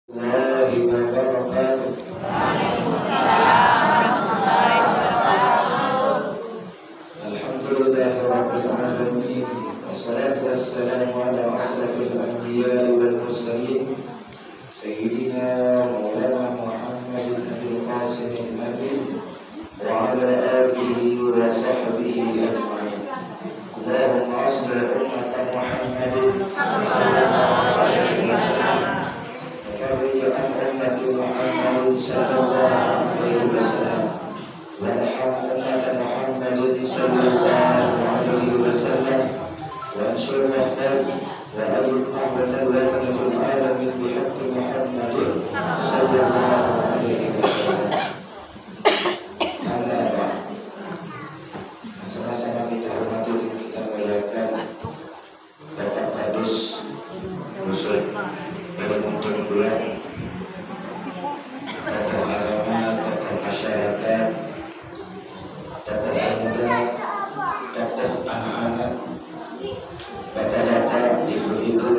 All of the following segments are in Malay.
الله وبركاته. الحمد لله رب العالمين، والصلاة والسلام على أشرف الأنبياء والمرسلين سيدنا مولانا محمد بن القاسم الأمين وعلى آله وصحبه أجمعين. اللهم أصلح أمة محمد صلى الله عليه وسلم وفرج عن أمة محمد صلى الله عليه وسلم وارحم أمة محمد صلى الله عليه وسلم وانشر واحفظ وأيد نهضة الوطن في العالمين بحق محمد صلى الله عليه وسلم. Karena apa? Sama-sama kita hormati dan kita muliakan Bapak Kadus Rusul dari Muntun Bulan, tokoh agama, tokoh masyarakat, tokoh pemuda, tokoh anak-anak, bapak-bapak, ibu-ibu,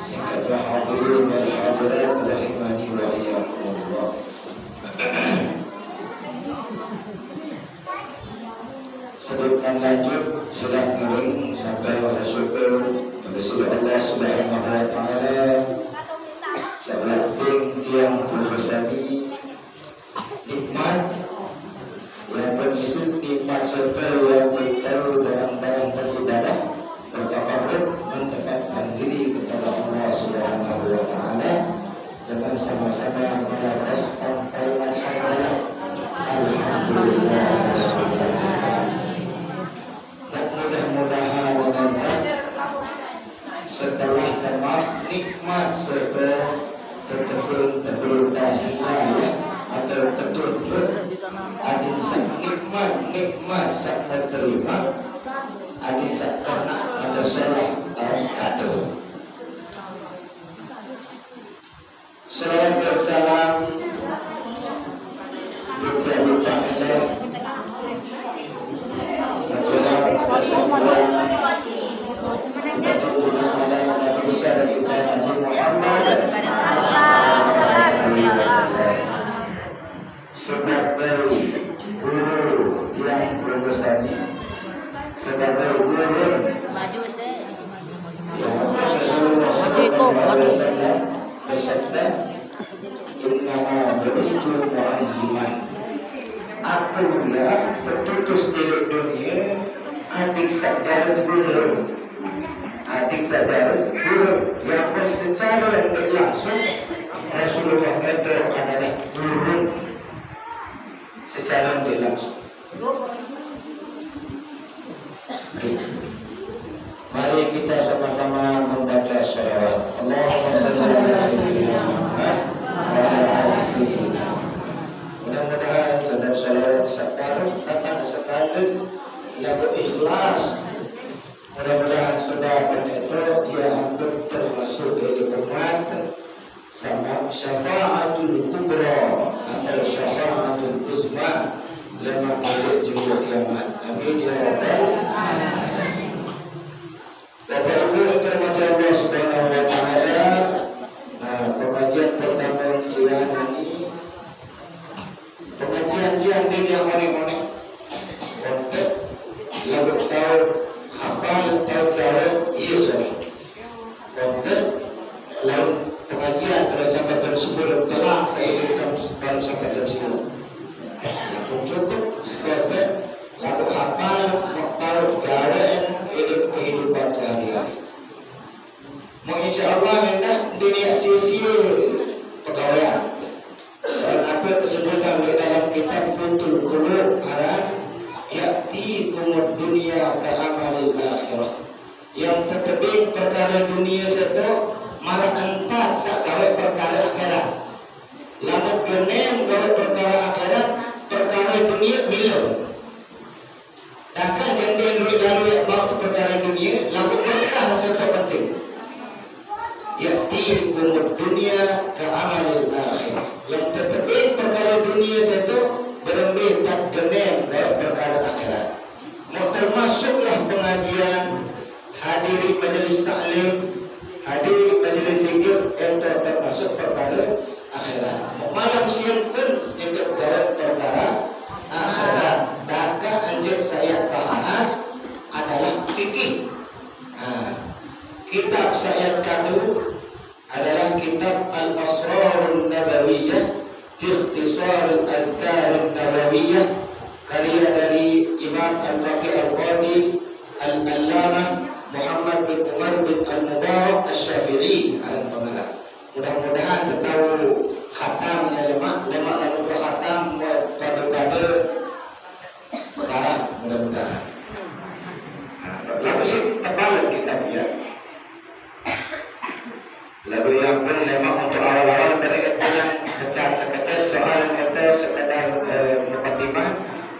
singkatnya hadirin wal hadirat rahimani wa iyyakumullah. Sebelum lanjut, sudah ngering sampai wasa syukur kepada Allah Subhanahu wa Ta'ala. Sebelum tiang berbesari nikmat yang berisi nikmat serta yang bertaruh dalam barang beribadah bertakarrub mendekatkan diri kepada Allah Subhanahu wa Ta'ala dengan sama-sama meneruskan kalimat hamdalah alhamdulillah. Mudah-mudahan setelah tamat nikmat serta tertebur hidayah atau tertebur adin sak nikmat sak terima adin sak kena atau salah kado. Salawat bersalam berterima sebagai guru yang berbesar, sebagai guru bersabda, innama bu'istu mu'alliman. Aku ya tertutus di dunia adik sejarah guru, adik sejarah guru yang secara tidak langsung Rasulullah itu adalah guru secara tidak langsung. Mari kita sama-sama membaca sholawat. Allahumma shalli ala sayyidina Muhammad wa ala ali sayyidina. Mudah-mudahan sedang sholawat sekarang akan sekaligus yang berikhlas. Mudah-mudahan sedang itu ia hampir termasuk dari umat sama syafa'atul kubra atau syafa'atul uzma lama balik jumlah kiamat. Amin ya rabbal alamin. Bapak Ibu yang dirahmati Allah Subhanahu wa Ta'ala, pengajian pertama siang ini pengajian ini yang unik-unik untuk lagu tahu hafal tahu Yesus untuk lalu pengajian pada sampai jam 10 telah saya baru sampai jam 10 yang cukup sekedar lagu hafal tahu gawe hidup kehidupan sehari-hari. Mau insyaAllah hendak dunia sia-sia pegawaian. Soal apa kesebutan di dalam kitab Kuntul Qulub haran ya'tikumud dunia ka'amalil akhirah. Yang tertebing perkara dunia satu marah entat sakawai perkara akhirat. Lamun genem gawe perkara akhirat, perkara dunia milau. Bahkan jendela duit lalu yang bawa perkara dunia, lalu mereka serta penting. Ya'tikumud dunia ka'amalil akhirah. Yang tertebing perkara dunia satu berembih tak genem gawe perkara akhirat. Mau termasuklah pengajian, hadiri majelis taklim, hadiri majelis zikir, itu termasuk perkara akhirat. Malam siang pun ikut perkara akhirat. Maka anjir saya bahas adalah fikih. Kitab saya kadu adalah kitab Al-Asrarun Nabawiyah fi Ikhtisar Al-Azkar Nabawiyah, karya dari Imam Al-Faqih Al-Qadi Al-Allamah Muhammad bin Umar bin Al-Mubarak Al-Syafi'i Al-Pengala. Mudah-mudahan tahu khatamnya lemak lalu ke khatam pada perkara mudah-mudahan. Lalu sih tebal kitabnya. Lalu yang pun lemak untuk awal-awal mereka yang kecat sekecil soal itu sekedar mukaddimah.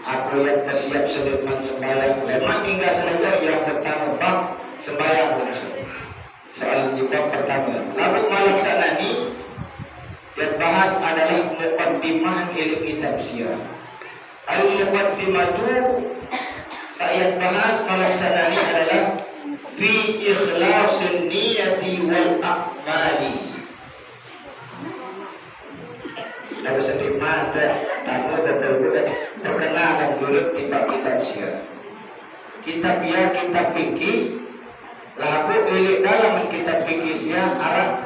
Apa yang bersiap sebelum sembahyang lemak hingga selesai yang pertama bab sembahyang langsung. Soal bab pertama. Lalu malam sana ni yang bahas adalah mukaddimah ilmu kitab syiah. Al-mukaddimah itu saya bahas malam sana ni adalah fi ikhlasin niyati wal a'mali. Lalu sedih mata tamu dan perkenalan dulu tiba kitab syiah. Kitab ya kitab fikih. Lagu ilik dalam kitab fikih syiah arah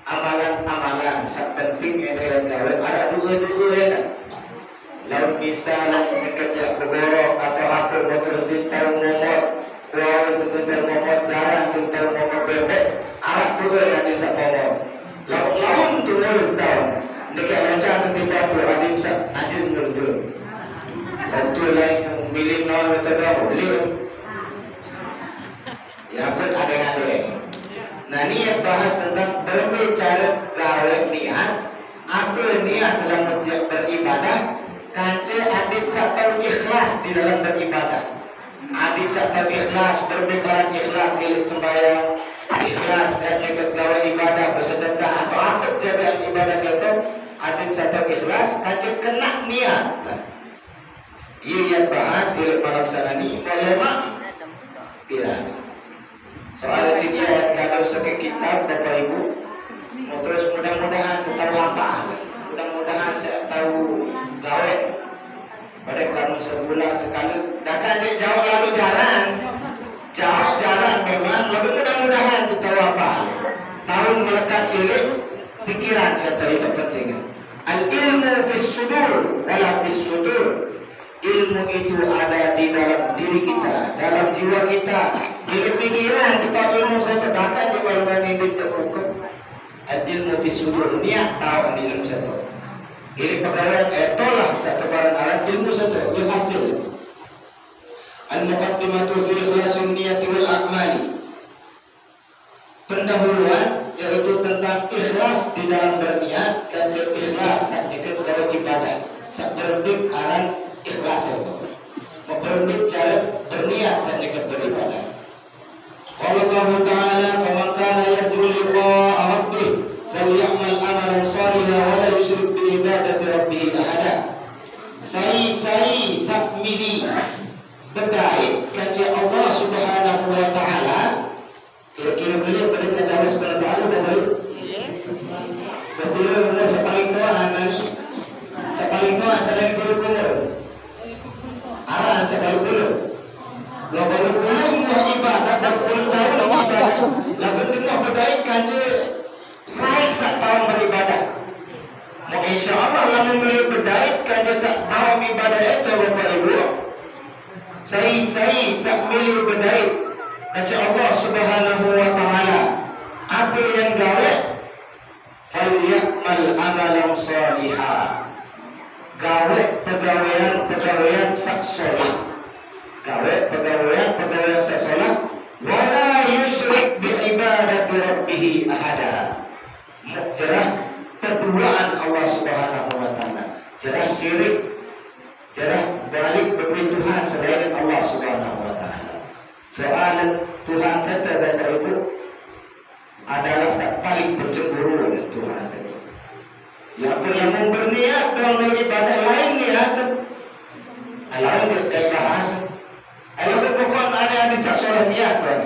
amalan-amalan sak penting yang gawe ada dua-dua ya. Lalu misalnya kerja bergorok atau apa motor bintang nomor kuah untuk bintang nomor jalan bintang nomor bebek arah dua nanti sak nomor. Lalu tulis tahun dekat lancar tiba tu adim sak ajiz muncul. Dan tu lain milih nol metode boleh. Ya pun ada. Nah ni yang bahas tentang berbicara gawe niat. Apa niat dalam beribadah? Kanca adit satu ikhlas di dalam beribadah. Adit satu ikhlas berbekalan ikhlas ilik sembahyang, ikhlas dan ikut gawe ibadah bersedekah atau apa jagaan ibadah satu. Adit satu ikhlas kanca kena niat. Ia yang bahas ilik malam sana ni boleh mak pirang. Soal sini ayat kalau sekek kitab Bapak Ibu terus mudah-mudahan tetap hafal. Mudah-mudahan saya tahu gawe pada kalau sebulan sekali dah kan jauh lalu jalan memang lalu mudah-mudahan tetap hafal. Tahun melekat ilik pikiran saya tadi itu penting. Al-ilmu fis sudur wala fis sudur. Ilmu itu ada di dalam diri kita, dalam jiwa kita. Bila pikiran kita ilmu satu bahkan di dalam hidup terbuka. Ilmu fisudur niat tahu ilmu satu. Ini perkara itulah satu barang ilmu satu yang hasil. Al-muqaddimatu fi ikhlasin niyati wal a'mali. Pendahuluan yaitu tentang ikhlas di dalam berniat, kaca ikhlas saat ikut kalau ibadah. Saat berdik aran ikhlas itu. Memperdik cara berniat saat ikut beribadah. Qala Allah Ta'ala faman kana yarju liqa'a rabbih falyamal amalan salihan wa la yusyrik bi ibadati rabbih ahada. Sai sak mili berkait kaca Allah Subhanahu wa Ta'ala. Kira-kira beliau pada Allah Subhanahu wa Ta'ala bapak betul benar sepaling tua nani sepaling tua selain guru kumur arah sepaling guru lo baru belum ibadah dan belum tahu ibadah lalu tengah berbaik kaca saya setahun beribadah mau insya Allah lalu beliau berbaik kaca setahun ibadah itu bapak ibu saya sak milir berbaik kaca Allah Subhanahu wa Ta'ala apa yang gawe falyamal amalan salihah gawe pegawaian sak solat gawe pegawaian sak solat wala yusyrik bi ibadati rabbih ahada jerah perduaan Allah Subhanahu wa Ta'ala jerah syirik jerah balik bagi Tuhan selain Allah Subhanahu wa Ta'ala. Soal Tuhan kata Bapak Ibu adalah paling pencemburu dengan Tuhan itu. Yang pernah berniat dalam ibadah lain niat, lain terkait bahasa. Kalau pokok ada di sasaran niat tuan.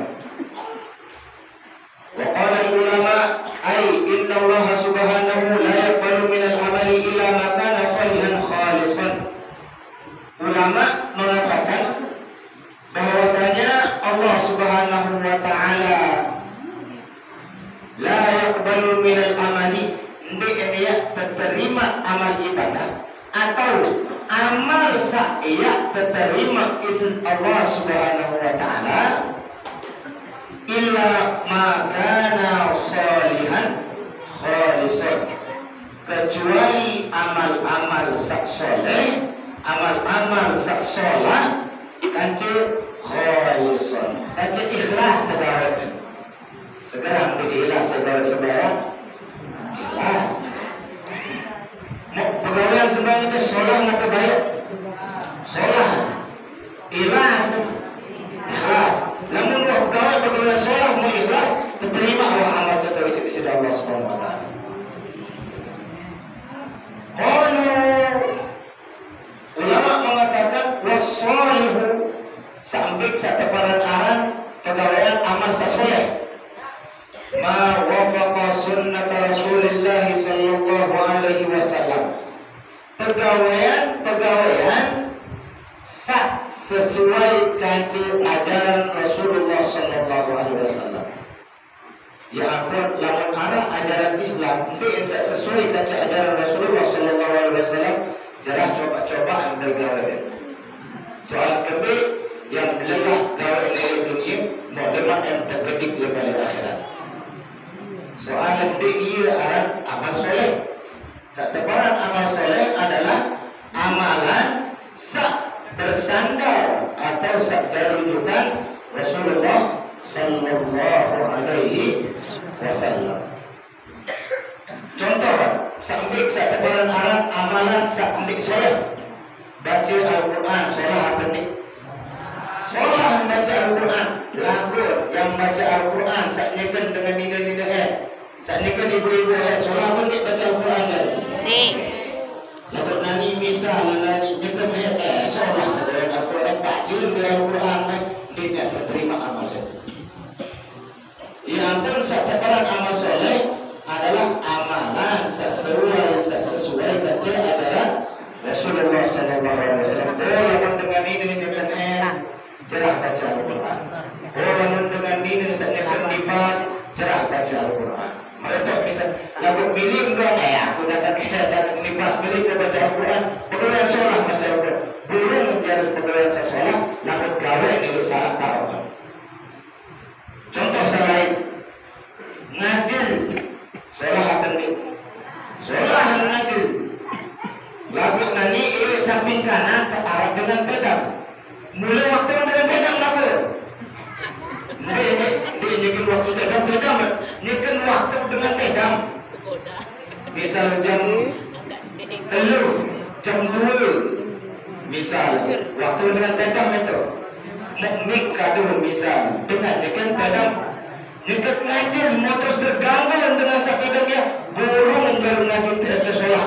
Waqala ulama ay inna Allah subhanahu la yaqbalu minal amali illa ma kana salihan khalisan. Ulama mengatakan bahwasanya Allah subhanahu wa ta'ala la yaqbalu minal amali, dia terima amal ibadah atau amal saya terima isi Allah subhanahu wa ta'ala illa ma kana salihan khalisan, kecuali amal-amal sak soleh, amal-amal sak solah kace khalisan, kace ikhlas tegawekeun. Sekarang ikhlas tegawe sembahyang ikhlas. Mau pegawaian sembahyang itu solah napa baik? Solah. Ikhlas. Ikhlas. Namun pegawai pegawai solah mau ikhlas, terima amal saya isi Allah Subhanahu wa taala. Ulama mengatakan wasolihu sampai sateparan aran pegawaian amal sasoleh ma wafaqa sunnat Rasulullah sallallahu alaihi wasallam, pegawaian sak sesuai kaji ajaran Rasulullah sallallahu alaihi wasallam. Ya ampun, lamun arah ajaran Islam dia sesuai kaji ajaran Rasulullah sallallahu alaihi wasallam, jarah coba-cobaan bergawe. Soal kebe yang lelah gawe nilai dunia, mau lemak yang terkedik lebih akhirat. Soal dia aran amal soleh. Sateparan amal soleh adalah amalan sak bersandar atau sak rujukan Rasulullah sallallahu alaihi wasallam. Contoh, sambil sateparan aran amalan sak pendik soleh, baca Al-Quran, solah apa nih? Solah membaca Al-Quran, lagu yang baca Al-Quran saknyakan dengan nina-nina saknyakan ibu-ibu solah apa nih baca Al-Quran kan? Nih. Lagu nani misal nani nyakan solah dengan Al-Quran, baca dengan Al-Quran, dia terima amal soleh. Ya ampun, sateparan amal soleh adalah amalan sesuai kaca ajaran Rasulullah sallallahu alaihi wasallam. Orang dengan ini nyakan cerah baca Al-Quran. Orang dengan ini nyakan libas cerah baca Al-Quran. Mereka bisa lagu milim dong, aku datang libas milim baca Al-Quran. Pekerjaan solah masa belum menjadi pekerjaan sesolah, lalu gawe ini salah tahu. Contoh selain ngaji, solah apa nih? Solah ngaji. Lagu nani ini samping kanan terarah dengan tedam. Mulai waktu dengan tedam lagu. Ini kan waktu tedam, ini waktu dengan tedam. Misal jam 3, jam 2. Misal waktu dengan tedam itu. Mik kado misal dengan tedam. Jika ngaji semua terus terganggu dengan satu tedamnya, burung menjadi ngaji tidak tersolah.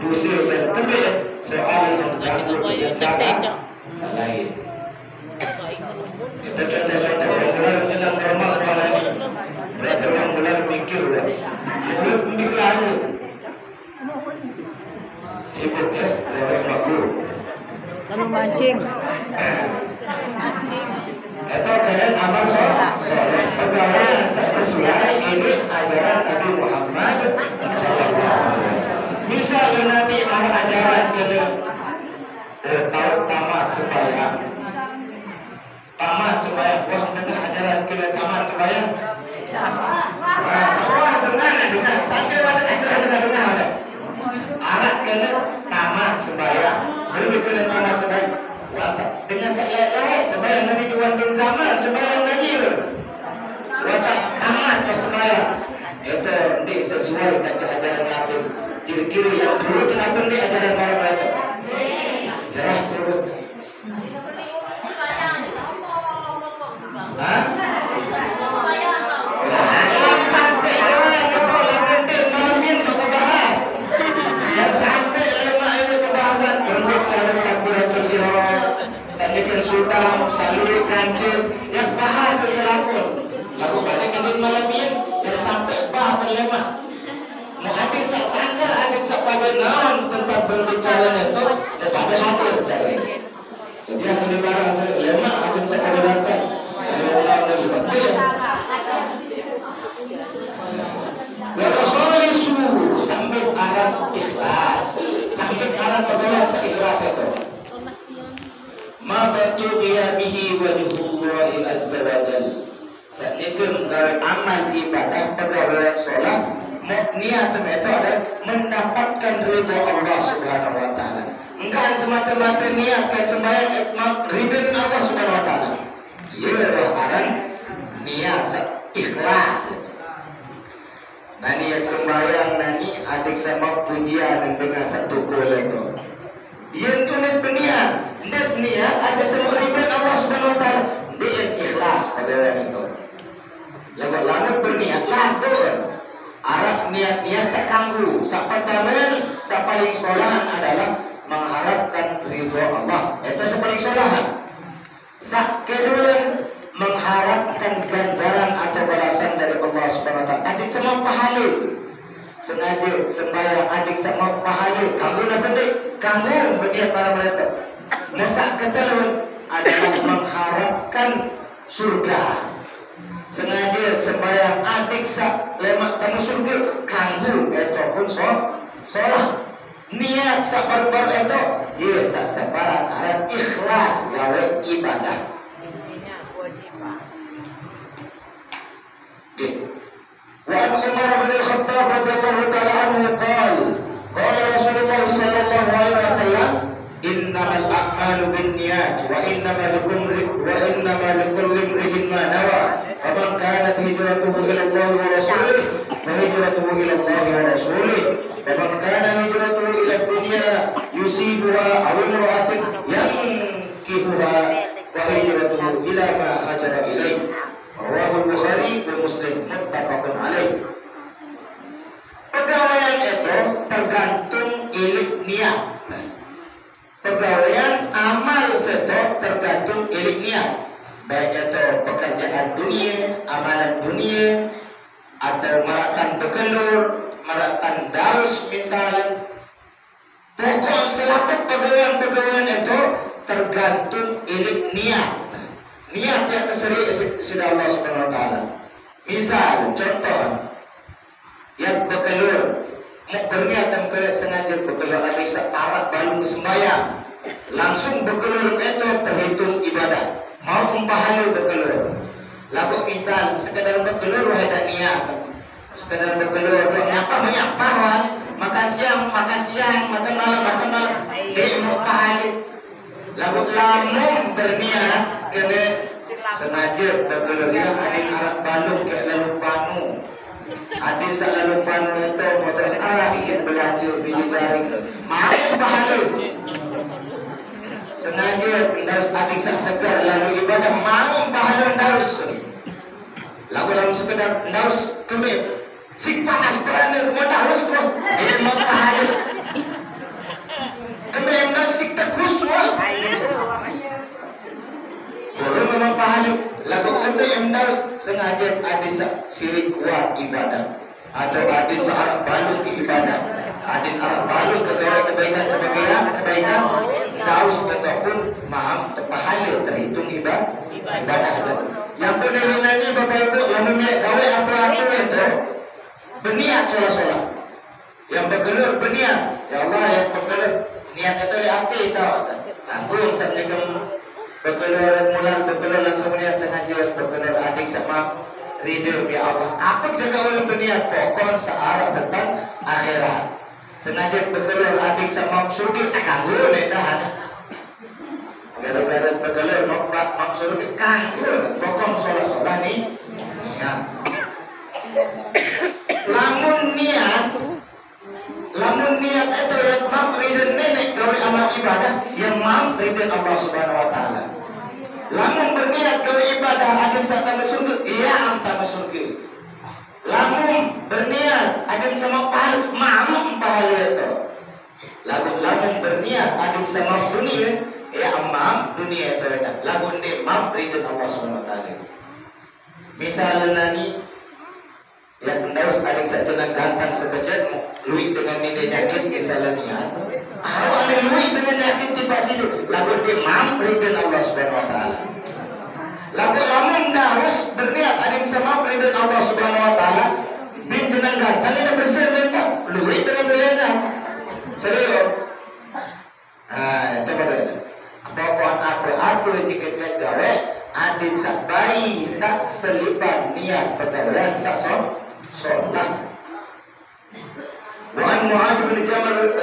Dosa dan kebaya soal yang ganggu dengan salahin. Kita contoh-contoh orang dalam rumah mana ni, mereka orang mulai mikir lah, mulai mikir lagi. Sibuk ya, orang makhluk. Kamu mancing. Atau kalian amal soleh, pegawai sesuai ini ajaran Nabi Muhammad sallallahu alaihi wasallam. Misalnya Nabi ajaran kena tamat sembahyang, wah dengan ajaran kena tamat sembahyang. Semua dengan sampai ada ajaran dengan ada. Anak kena tamat sembahyang, belum kena tamat sembahyang. Watak dengan saya sembahyang Nabi jual di zaman sembahyang Nabi watak tamat sembahyang itu di sesuai kaca ajaran Nabi. Kiri-kiri yang turut kenapa di ajaran para mereka jarah turut. Yang sampai itu lakukan malamin untuk bahas yang sampai lama ini pembahasan untuk calon takbiratul ihram sandikan sudah salui kancing yang bahas selaku lagu banyak yang malamin yang sampai bah berlema pada naon tentang berbicara itu pada hasil bicara. Sejak kali barang lemak akan saya kali datang. Kalau lagi penting. Wakhalisu sampai arah ikhlas, sampai arah pegawai seikhlas itu. Ma batuqiya bihi wajhullahi azza wa jalla. Saking dari amal ibadah pegawai solat, niat itu adalah mendapatkan ridha Allah Subhanahu wa taala. Enggak semata-mata niatkan sembahyang ridha Allah Subhanahu wa taala. Ia adalah niat ikhlas. Nani yang sembahyang nani adik sama pujian dengan satu gol itu. Yang tunat berniat, niat ada semua ridha Allah Subhanahu wa taala. Dia ikhlas pada orang itu. Lalu berniat lakukan. Arah niat-niat sekanggu. Pertama, paling solahan adalah mengharapkan ridha Allah. Itu paling solahan. Kedua, mengharapkan ganjaran atau balasan dari Allah Subhanahu wa taala. Adik semua pahala. Sengaja sembahyang adik sama pahala. Kamu nak penting. Kamu berniat para mereka. Masa keteluan adalah mengharapkan surga. Sengaja sembahyang adik sak lemak tamu surga. Kamu itu pun solat. Niat sak barbar itu. Ya sak tebaran arah ikhlas gawe ibadah. وعن عمر بن الخطاب رضي الله تعالى عنه قال رسول الله صلى الله عليه وسلم إنما الأعمال بالنيات وإنما لكل امرئ ما نوى فمن كانت هجرته إلى الله ورسوله فهجرته إلى الله ورسوله فمن كان هجرته إلى الدنيا يصيبها أو امرأة ينكحها فهجرته إلى ما هاجر إليه Rawahul Bukhari dan Muslim muttafaqun alaih. Pegawaian itu tergantung ilik niat. Pegawaian amal seto tergantung ilik niat. Baik itu pekerjaan dunia, amalan dunia, atau maratan bekelur, maratan daus misalnya. Pokok selaku pegawaian itu tergantung ilik niat. Niat yang terseri sudah Allah Subhanahu wa taala. Misal contoh yang bekelur, mau berniat dan sengaja bekelur habis arat balung sembahyang, langsung bekelur itu terhitung ibadah. Mau pahala bekelur. Lagu misal sekedar bekelur ada niat. Sekedar bekelur menyapa makan siang, makan malam, dia mau pahala. Lagu lamun berniat kena sengaja begelur dia adik arah balung ke lalu panu. Adik sak lalu panu itu motor arah isin belajar biji jaring. Mau pahala. Sengaja harus adik sak segar lalu ibadah mau pahala harus. Lagu lamun sekedar harus kemip. Si panas perana harus kok. Dia mau pahala. Kemip harus si tekuswa. Kalau memang pahala, lagu kena yang harus sengaja ada sirik kuat ibadah atau ada searah balung ke ibadah, ada arah balung ke kebaikan, harus ataupun maaf terpahala terhitung ibadah. Yang penilaian ini Bapak Ibu yang memiliki gawe apa-apa itu berniat solat. Yang bergelur berniat, ya Allah yang bergelur niat itu di hati tahu tanggung sampai bekelur langsung niat sengaja bekelur adik sama ridho ya Allah. Apa jaga oleh berniat pokok searah tentang akhirat. Sengaja bekelur adik sama surga kanggo nedahan. Gara-gara bekelur mak surga kanggo pokok solat ni. Ya. Lamun niat itu yang mam ridho nenek gawe amal ibadah yang mam ridho Allah Subhanahu wa taala. Lamun berniat gawe ibadah adem sak surga, iya am surga. Lamun berniat adem sama pahala, mam pahala itu. Lamun berniat adem sama dunia, iya am dunia itu ada. Lamun dia mam ridho Allah Subhanahu wa taala. Misalnya ni yang hendak terus ada satu nak gantang sekejap luit dengan nilai yakin misalnya niat harus ada luit dengan yakin tiba situ lalu dia mampu dengan Allah Subhanahu Wa Taala lalu lamun dah harus berniat ada bisa mampu dengan Allah Subhanahu Wa Taala bin dengan gantang itu bersih minta luit dengan nilainya serius itu pada pokok apa dikejar gawe ada sabai sak selipan niat pegawaian sak solat. Wa an Mu'adz bin Jabal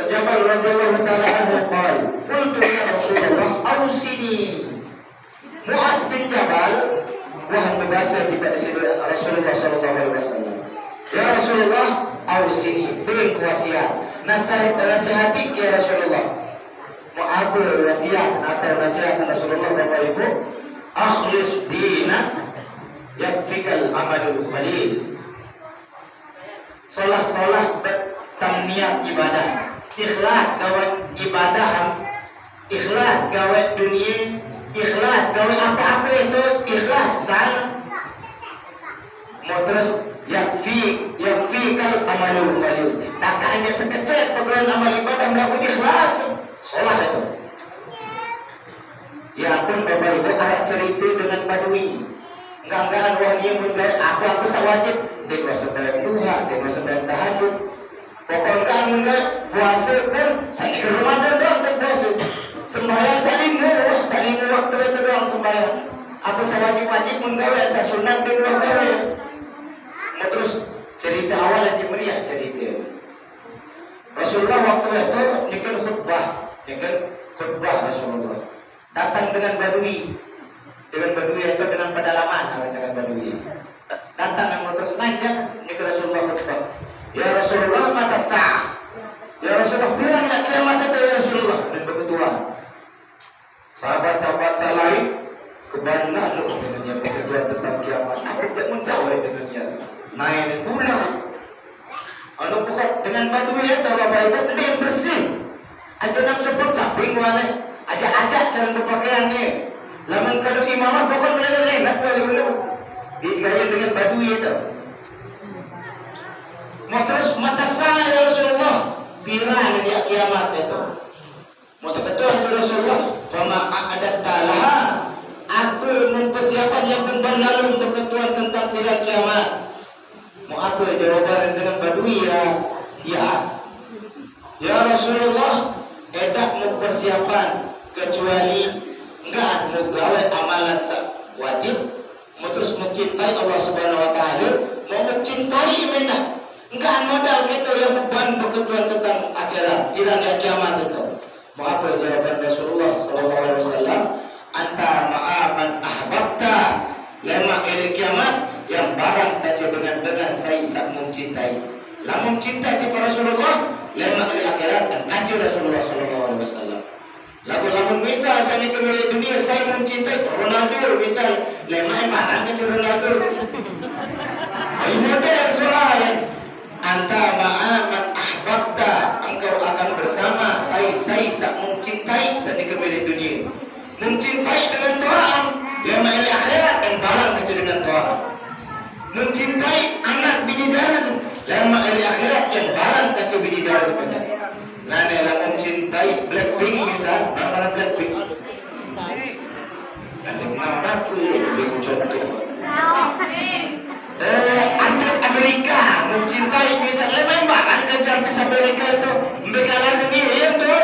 radhiyallahu ta'ala anhu qala qultu ya Rasulullah awsini. Mu'adz bin Jabal wahai berbahasa di Rasulullah sallallahu alaihi wasallam. Ya Rasulullah awsini beri wasiat. Nasihati ke Rasulullah. Mau apa wasiat atau nasihat Rasulullah Bapak Ibu? Akhlis dinak yakfikal amalul qalil. Solah bertamniat ibadah. Ikhlas gawe ibadah, ikhlas gawe dunia, ikhlas gawe apa-apa itu ikhlas dan mau terus yakfikal amalul qalil. Tak hanya sekecil pegawai amal ibadah melakukan ikhlas. Solah itu. Ya pun Bapak Ibu ada cerita dengan Badui. Enggak wah dia pun aku sawajib dia puasa sembahyang duha, dia puasa sembahyang tahajud. Pokoknya enggak puasa pun saya ke Ramadan doang tak puasa. Sembahyang salimu waktu itu doang sembahyang. Aku sawajib pun gawe saya sunat di luar gawe. Mau terus cerita awal aja meriah cerita. Rasulullah waktu itu nyekel khutbah Rasulullah. Datang dengan Badui itu dengan pedalaman dengan Badui. Datang dan mau terus nanya ke Rasulullah khutbah. Ya Rasulullah mata sah. Ya Rasulullah bilang ya kiamat itu ya Rasulullah. Dan begituan. Sahabat-sahabat saya lain kebana lu dengan begituan tentang kiamat. Aku tak mendawai dengan dia. Main bulan. Anu pokok dengan Badui itu Bapak Ibu dia bersih. Aja nak cepet caping wane. Ajak cara berpakaiannya. Laman kado imamah pokok benar-benar nak dulu. Digaya dengan Badui itu. Mau terus mata saya Rasulullah. Pirang di kiamat itu. Mau terketua Rasulullah. Fama adat talaha. Aku mempersiapkan yang lalu untuk ketuan tentang pirang kiamat. Mau apa jawaban dengan Badui ya? Ya Rasulullah, edak mau persiapan kecuali enggak mau gawe amalan wajib, mau terus mencintai Allah Subhanahu Wa Taala, mau mencintai menah, enggak modal gitu yang beban berketuan tentang akhirat, kiranya kiamat itu. Mau apa jawaban Rasulullah Sallallahu Alaihi Wasallam? Anta ma'aman ahbabta lema il kiamat yang barang kaca dengan saya sak mencintai. Lamun cinta kepada Rasulullah, lema il akhirat dan kaca Rasulullah Sallallahu Alaihi Wasallam. Lamun misal saya kembali dunia saya mencintai Ronaldo misal lemah barang kaca Ronaldo. Ini model soalan. Anta ma'aman ahbabta, engkau akan bersama saya sak mencintai saya kembali dunia. Mencintai dengan Tuhan, lemah il akhirat dan barang kaca dengan Tuhan. Mencintai anak biji jaras, lemah il akhirat yang barang kaca biji jaras sebenarnya. Nah, dalam mencintai Blackpink misal, mana Blackpink? Ada mana tu yang contoh? Artis Amerika mencintai misal, lemah barang kaca artis Amerika itu mereka sendiri yang tu,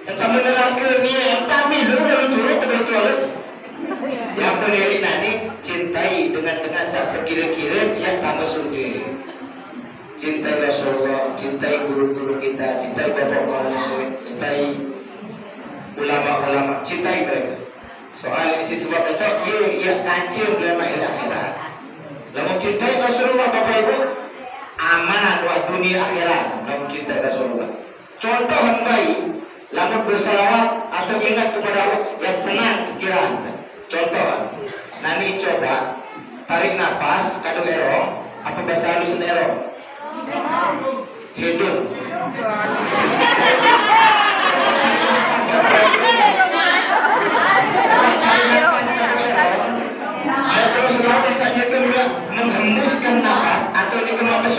yang tak menerangkan ni yang tak milu dan turut terbetul. Yang penilai nanti cintai dengan sekira-kira yang tak surga. Cintai Rasulullah, cintai guru-guru kita, cintai bapak-bapak muslim, cintai ulama-ulama, cintai mereka. Soal isi sebab itu, ia kancil ulama il akhirat. Lalu cintai Rasulullah Bapak Ibu, aman wa dunia akhirat. Lalu cintai Rasulullah. Contoh yang baik, lalu bersalawat atau ingat kepada Allah yang tenang pikiran. Contoh, nanti coba tarik nafas, kado erong, apa bahasa halusin erong? Hidup. Terus lalu saja kemudian menghembuskan nafas atau dikeluarkan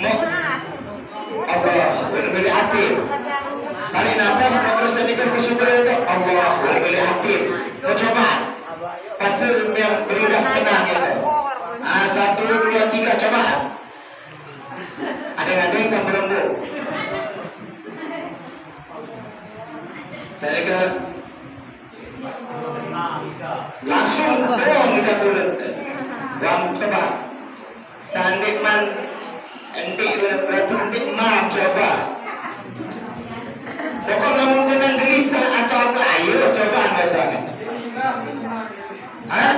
Allah beli hati. Tarik nafas mau terus jadikan bersyukur itu Allah beli hati. Mau coba pasti yang beridah tenang itu. 1, 2, 3 coba. Ada yang tak berembuk. Saya ke langsung kita bulat. Wang coba. Sandikman endik berarti maaf coba. Pokoknya mungkin gelisah atau apa, ayo coba kata. Hah?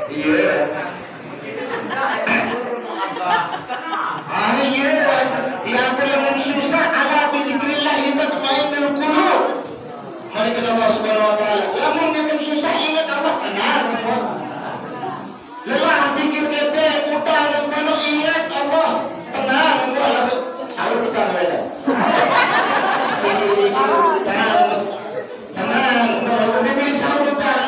Iya. Iya. Yang paling susah ala bizikrillah tatmainnul qulub. Mari kita Allah Subhanahu wa taala. Lamun yang susah ingat Allah tenang semua. Lelah pikir kepe utang dan penuh ingat Allah tenang semua lalu selalu utang beda. Pikir tenang lalu dibeli selalu utang.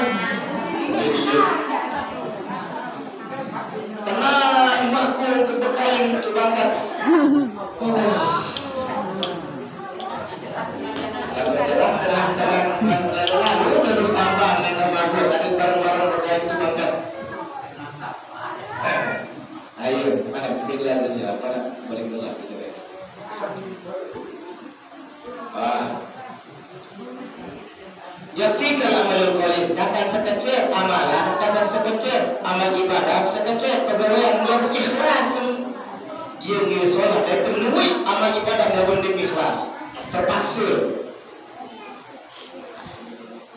Tenang makul kebekalan kebangkat. Tenang lalu lalu sambang yang makul tadi barang-barang berkait kebangkat. Ayo, mana pilih saja, mana boleh gelap gitu ya. Yakfikal amalul qalil, bahkan sekecil amalan, bahkan sekecil amal ibadah, sekecil pegawaian melakukan ikhlas. Yang sholat itu menuhi amal ibadah melakukan ikhlas, terpaksa.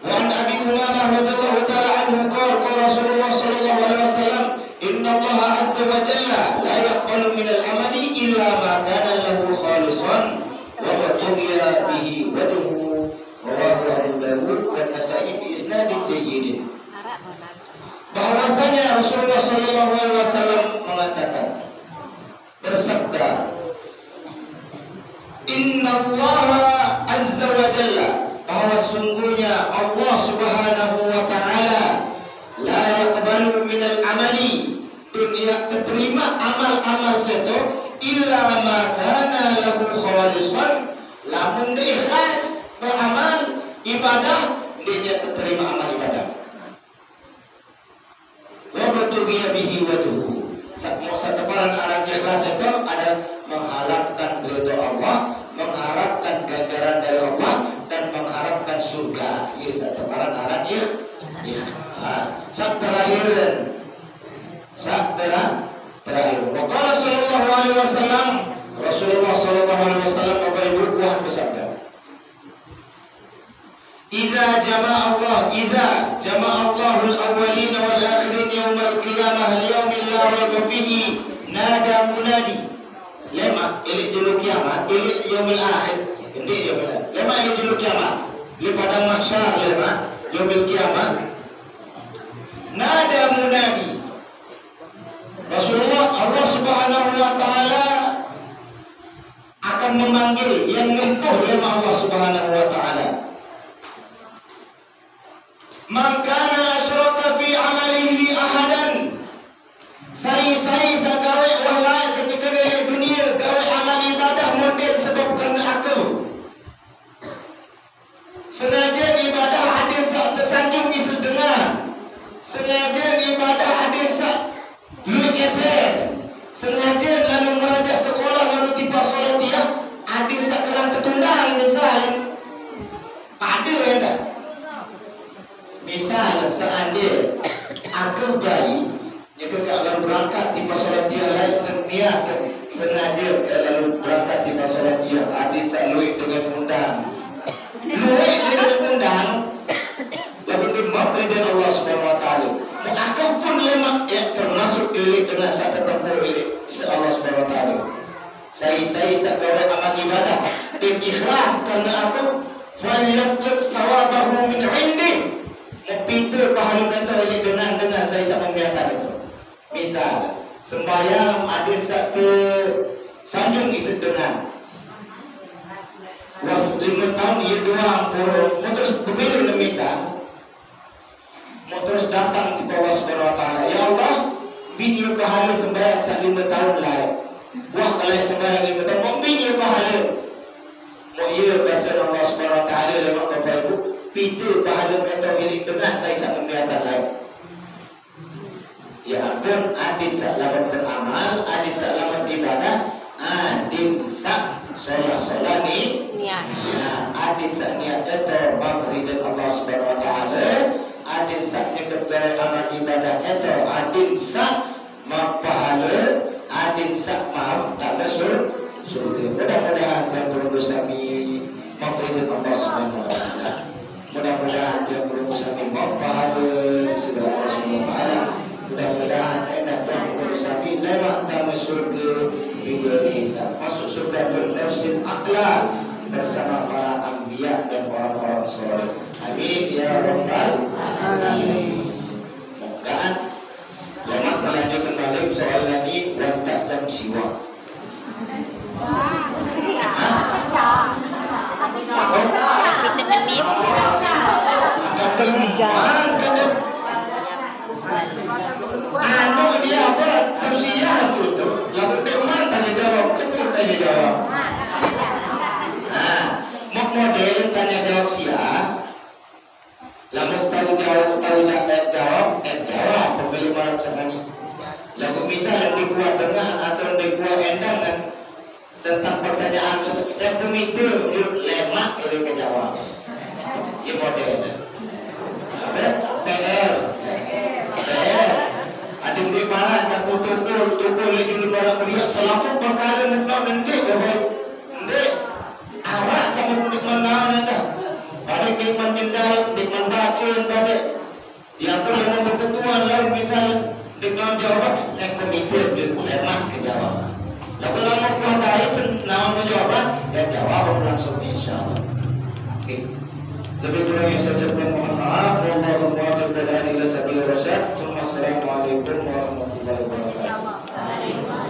Wa an Abi Umamah radhiyallahu ta'ala anhu qala Rasulullah sallallahu alaihi wasallam Inna Allah azza wa jalla la yaqbalu minal amali illa ma kana lahu khalisan wa batughiya bihi wajhuhu rawahu Abu Dawud dan Nasa'i bi isnadin jayyid. Bahwasanya Rasulullah sallallahu alaihi wasallam mengatakan bersabda Inna Allah azza wa jalla bahwa sungguhnya Allah subhanahu wa ta'ala la yaqbalu minal amali dunia terima amal-amal seto illa ma kana lahu khalisan lamun dia ikhlas beramal ibadah dia terima amal ibadah wa batughiya bihi wajhuhu satu paran arah ikhlas itu ada mengharapkan ridho Allah mengharapkan ganjaran dari Allah dan mengharapkan surga ini satu paran arah saat terakhir. Waqala sallallahu alaihi wasallam Rasulullah sallallahu alaihi wasallam Bapak Ibu bersabda Idza jama'a Allahul awwalin wal akhirin yaumal qiyamah liyaumil la raiba fihi nada munadi lema ili julu kiamat ili yaumil akhir ini dia benar lema ili julu kiamat li padang mahsyar lema yaumil kiamat nada munadi Rasulullah Allah subhanahu wa ta'ala akan memanggil yang nyempuh lema Allah subhanahu wa ta'ala man kana asyraka fi amalihi ahadan sai sagawe wallahi setekene dunia gawe amal ibadah model sebabkan aku sengaja ibadah hadis tersanjung disedengar sengaja ibadah hadis dulu kepet sengaja lalu meraja sekolah lalu tiba solatiyah hadis sekarang tertundang misal ada ya misal seandainya aku bayi jika akan berangkat tiba solatiyah lain seniat sengaja lalu berangkat tiba solatiyah hadis lalu dengan undang luwe dengan undang lalu dimabdi dengan Allah subhanahu wa ta'ala aku pun lemak ya termasuk ilik dengan satu tempur ilik Allah subhanahu wa ta'ala saya segala amal ibadah tim ikhlas karena aku falyatlub sawabahu min indi pintu pahala itu ilik dengan saya membiarkan itu misal sembahyang ada satu sanjung isi dengan was 5 tahun ia doang mau terus kepilih misal mau terus datang ke Allah subhanahu wa ta'ala ya Allah bini pahala sembahyang sak 5 tahun lain. Wah kalau sembahyang 5 tahun, mau bini pahala. Mau ia bahasa Allah Subhanahu Wa Taala lemak Bapak Ibu, pita pahala atau milik tengah saya sak pembiatan lain. Ya ampun, adin sak lawan beramal, adin sak lawan ibadah, adin sak solat ni niat. Ya, adin sak niat itu memberi Allah Subhanahu Wa Taala. Adin saknya kepada amal ibadah itu, adin sak pahala, adin sak maaf tak masuk surga. Mudah-mudahan yang berdosa kami memberi Allah Subhanahu Wa Taala. Mudah-mudahan yang berdosa kami pahala sudah Allah Subhanahu Wa Taala. Mudah-mudahan enak yang berdosa kami lewat tamu surga bigari hisab, masuk surga Firdausil A'la bersama para anbiya dan orang-orang soleh. Amin ya rabbal alamin. Moga lemak terlanjutkan balik soal ini wantak jam siwa. Kita menit. Anu dia apa? Tausiah tu. Lalu teman tanya jawab, kenapa tanya jawab? Mak model tanya jawab siapa? Lalu tahu jawab, pembeli barang sekali. Lalu misal di kuat tengah atau di kuat endangan tentang pertanyaan yang pemitu lemak oleh kejawab. Ini model. PR. Ada di mana aku tukul lagi di barang dia selaku perkara mutlak mendek awak sama nikmat nanda pada nikmat jendai nikmat baca pada yang pun yang berketuan lalu misal dengan jawaban yang pemikir lemak ke jawab lalu lama kuasa itu nama jawaban dan jawab langsung insyaAllah. Okay. Lebih kurang yang saya ucapkan mohon maaf. Wallahu muwaffiq ila sabil rasyad. Assalamualaikum warahmatullahi wabarakatuh.